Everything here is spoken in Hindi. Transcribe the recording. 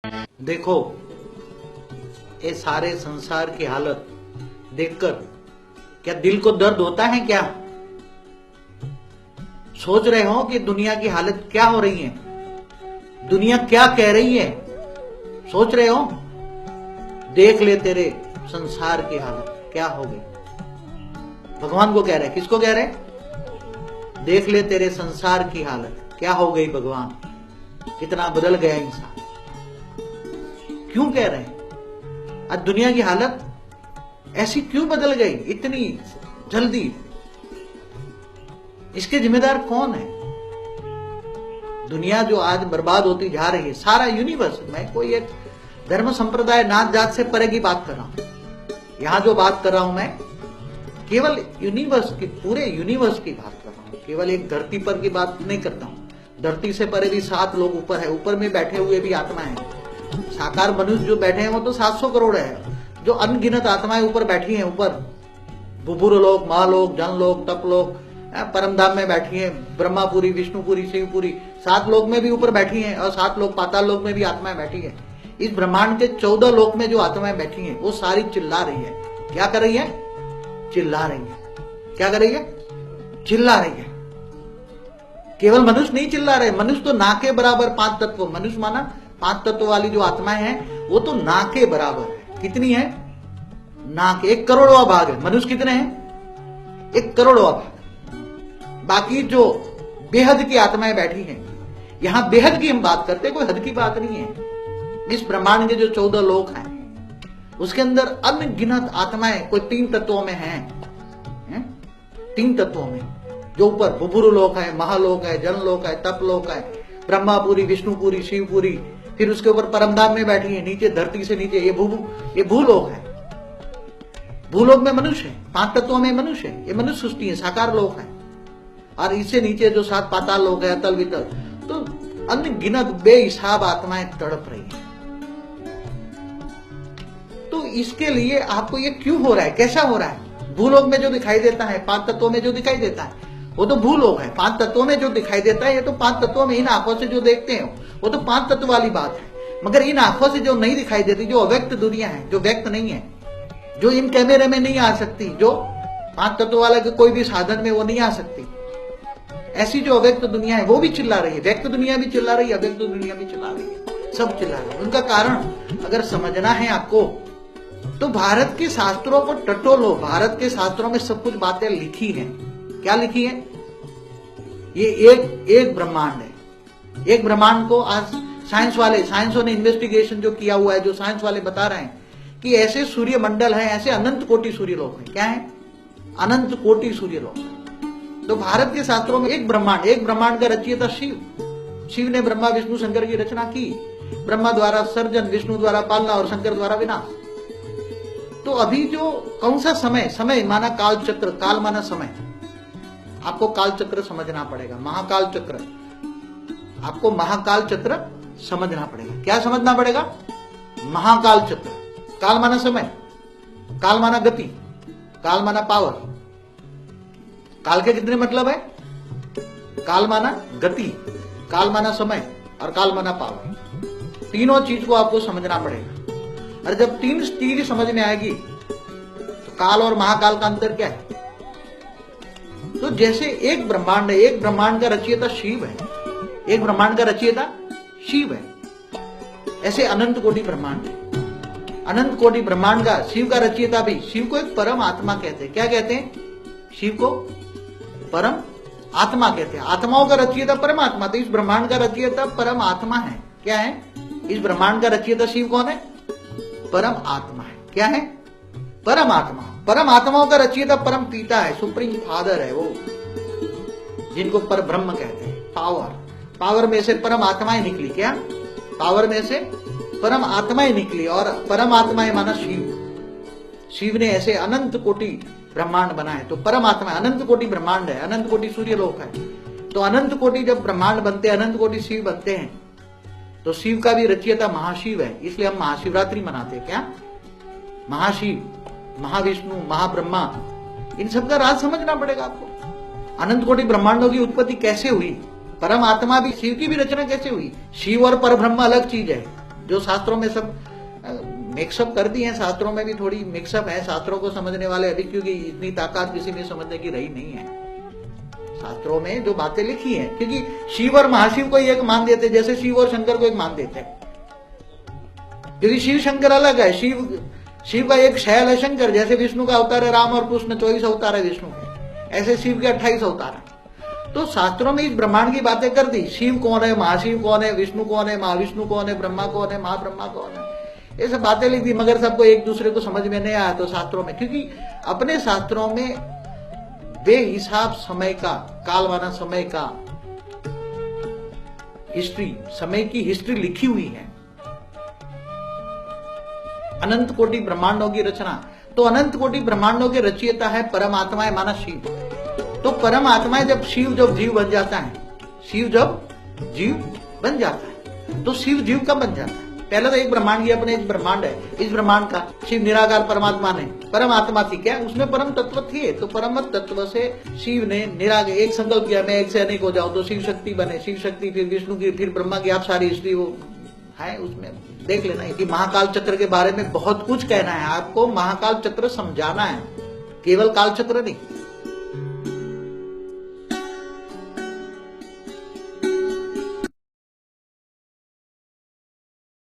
देखो, ये सारे संसार की हालत देखकर क्या दिल को दर्द होता है क्या? सोच रहे हो कि दुनिया की हालत क्या हो रही है, दुनिया क्या कह रही है? सोच रहे हो? देख ले तेरे संसार की हालत क्या हो गई। भगवान को कह रहे, किसको कह रहे? देख ले तेरे संसार की हालत क्या हो गई भगवान, कितना बदल गया इंसान। क्यों कह रहे हैं? आज दुनिया की हालत ऐसी क्यों बदल गई इतनी जल्दी? इसके जिम्मेदार कौन है? दुनिया जो आज बर्बाद होती जा रही है, सारा यूनिवर्स, मैं कोई एक धर्म संप्रदाय नात जात से परे की बात कर रहा हूं। यहां जो बात कर रहा हूं मैं केवल यूनिवर्स की, पूरे यूनिवर्स की बात कर रहा हूं, केवल एक धरती पर की बात नहीं करता हूं। धरती से परे भी 7 लोग ऊपर है, ऊपर में बैठे हुए भी आत्मा है। साकार मनुष्य जो बैठे हैं वो तो 700 करोड़ है, जो अनगिनत आत्माएं ऊपर बैठी हैं, ऊपर बुभुर लोक, महालोक, जनलोक, तपलोक, परमधाम में बैठी है, ब्रह्मापुरी, विष्णुपुरी, शिवपुरी, 7 लोक में भी ऊपर बैठी हैं, और 7 लोक पाताल लोक में भी आत्माएं बैठी है। इस ब्रह्मांड के 14 लोक में जो आत्माएं बैठी हैं वो सारी चिल्ला रही है। क्या कर रही है? चिल्ला रही है। क्या कर रही है? चिल्ला रही है। केवल मनुष्य नहीं चिल्ला रहे, मनुष्य तो ना के बराबर 5 तत्व, मनुष्य माना 5 तत्व वाली जो आत्माएं हैं वो तो ना के बराबर है। कितनी है? ना के 1 करोड़वा भाग है। मनुष्य कितने हैं? 1 करोड़वा भाग। बाकी जो बेहद की आत्माएं बैठी हैं, यहां बेहद की हम बात करते हैं, कोई हद की बात नहीं है। इस ब्रह्मांड के जो 14 लोक हैं उसके अंदर अनगिनत आत्माएं कोई 3 तत्वों में हैं, 3 तत्वों में, जो ऊपर बुभुर लोक है, महालोक है, जनलोक है, तपलोक है, ब्रह्मापुरी, विष्णुपुरी, शिवपुरी, फिर उसके ऊपर परमधाम में बैठी है, नीचे धरती से नीचे ये भूलोक है। भूलोक में मनुष्य है, 5 तत्वों में मनुष्य है, ये मनुष्य सृष्टि है, साकार लोक है। और इससे नीचे जो 7 पाताल लोक है, अतल वितल, तो अनगिनत बेहिसाब आत्माएं तड़प रही है। तो इसके लिए आपको ये क्यों हो रहा है, कैसा हो रहा है? भूलोक में जो दिखाई देता है, 5 तत्वों में जो दिखाई देता है वो तो भूलोक है। 5 तत्वों में जो दिखाई देता है ये तो 5 तत्वों में, इन आंखों से जो देखते हैं वो तो 5 तत्व वाली बात है। मगर इन आंखों से जो नहीं दिखाई देती, जो अव्यक्त दुनिया है, जो व्यक्त नहीं है, जो इन कैमरे में नहीं आ सकती, जो 5 तत्व वाला के कोई भी साधन में वो नहीं आ सकती, ऐसी जो अव्यक्त दुनिया है वो भी चिल्ला रही है। व्यक्त दुनिया भी चिल्ला रही है, अव्यक्त दुनिया भी चिल्ला रही है, सब चिल्ला रहे हैं। उनका कारण अगर समझना है आपको तो भारत के शास्त्रों को टटोलो। भारत के शास्त्रों में सब कुछ बातें लिखी हैं। क्या लिखी है? ये एक ब्रह्मांड है। एक ब्रह्मांड को आज साइंसों ने इन्वेस्टिगेशन जो किया हुआ है, जो साइंस वाले बता रहे हैं कि ऐसे सूर्य मंडल है, ऐसे अनंत कोटि सूर्य लोक है। क्या है? अनंत कोटि सूर्य लोक। तो भारत के शास्त्रों में एक ब्रह्मांड का रचयिता शिव ने ब्रह्मा विष्णु शंकर की रचना की। ब्रह्मा द्वारा सर्जन, विष्णु द्वारा पालना और शंकर द्वारा विनाश। तो अभी जो कौन सा समय माना काल चक्र, काल माना समय, आपको काल चक्र समझना पड़ेगा। महाकाल चक्र, आपको महाकाल चक्र समझना पड़ेगा। क्या समझना पड़ेगा? महाकाल चक्र। काल माना समय, काल माना गति, काल माना पावर। काल के कितने मतलब है? काल माना गति, काल माना समय और काल माना पावर। तीनों चीज को आपको समझना पड़ेगा। और जब 3 चीज समझ में आएगी तो काल और महाकाल का अंतर क्या है? तो जैसे एक ब्रह्मांड है, एक ब्रह्मांड का रचयिता शिव है, एक ब्रह्मांड का रचयिता शिव है, ऐसे अनंत कोटि ब्रह्मांड है। अनंत कोटि ब्रह्मांड का शिव का रचयिता भी, शिव को एक परम आत्मा कहते हैं। क्या कहते हैं? शिव को परम आत्मा कहते हैं। आत्माओं का रचयिता परमात्मा, तो इस ब्रह्मांड का रचयिता परम आत्मा है। क्या है? इस ब्रह्मांड का रचयिता शिव कौन है? परम आत्मा है। क्या है? परम आत्मा। परम आत्माओं का रचयिता परम पिता है, सुप्रीम फादर है वो, जिनको पर ब्रह्म कहते हैं। पावर में से परम आत्माएं निकली। क्या? पावर में से परम आत्माएं निकली, और परम आत्माएं माना शिव ने ऐसे अनंत कोटि ब्रह्मांड बनाए। तो परम आत्मा अनंत कोटि ब्रह्मांड है, अनंत कोटि सूर्य लोक है। तो अनंत कोटि जब ब्रह्मांड बनते हैं, अनंत कोटि शिव बनते हैं, तो शिव का भी रचयिता महाशिव है। इसलिए हम महाशिवरात्रि मनाते हैं। क्या? महाशिव, महाविष्णु, महाब्रह्मा, इन सबका राज समझना पड़ेगा आपको। अनंत कोटि ब्रह्मांडों की उत्पत्ति कैसे हुई? परम आत्मा भी, शिव की भी रचना कैसे हुई? शिव और परब्रह्म अलग चीज है। जो शास्त्रों में सब मिक्सअप कर दी है, शास्त्रों में भी थोड़ी मिक्सअप है, शास्त्रों को समझने वाले अभी क्योंकि इतनी ताकत किसी में समझने की रही नहीं है। शास्त्रों में जो बातें लिखी हैं, क्योंकि शिव और महाशिव को एक मान देते, जैसे शिव और शंकर को एक मान देते हैं, क्योंकि शिव शंकर अलग है। शिव का एक शैल है शंकर, जैसे विष्णु का अवतार है राम और कृष्ण 24 अवतार है विष्णु के, ऐसे शिव के 28 अवतार है। तो शास्त्रों में इस ब्रह्मांड की बातें कर दी, शिव कौन है, महाशिव कौन है, विष्णु कौन है, महाविष्णु कौन है, ब्रह्मा कौन है, महाब्रह्मा कौन है, ये सब बातें लिख दी, मगर सबको एक दूसरे को समझ में नहीं आया। तो शास्त्रों में, क्योंकि अपने शास्त्रों में बेहिसाब समय का, कालवाना समय का हिस्ट्री, समय की हिस्ट्री लिखी हुई है, अनंत कोटि ब्रह्मांडों की रचना। तो अनंत कोटि ब्रह्मांडों के रचयिता है परमात्मा माना शिव। तो परमात्मा जब जीव बन जाता है, शिव जब जीव बन जाता है, तो शिव जीव कब बन जाता है? पहले तो एक ब्रह्मांड की अपने एक ब्रह्मांड है, इस ब्रह्मांड का शिव निराकार परमात्मा ने, परमात्मा थी क्या, उसमें परम तत्व थे, तो परम तत्व से शिव ने निराकार एक संकल्प किया, मैं एक से अनेक हो जाऊं, तो शिव शक्ति बने, शिव शक्ति फिर विष्णु की, फिर ब्रह्मा की। आप सारी हिस्ट्री वो है उसमें देख लेना है कि महाकाल चक्र के बारे में बहुत कुछ कहना है आपको, महाकाल चक्र समझाना है, केवल काल चक्र नहीं।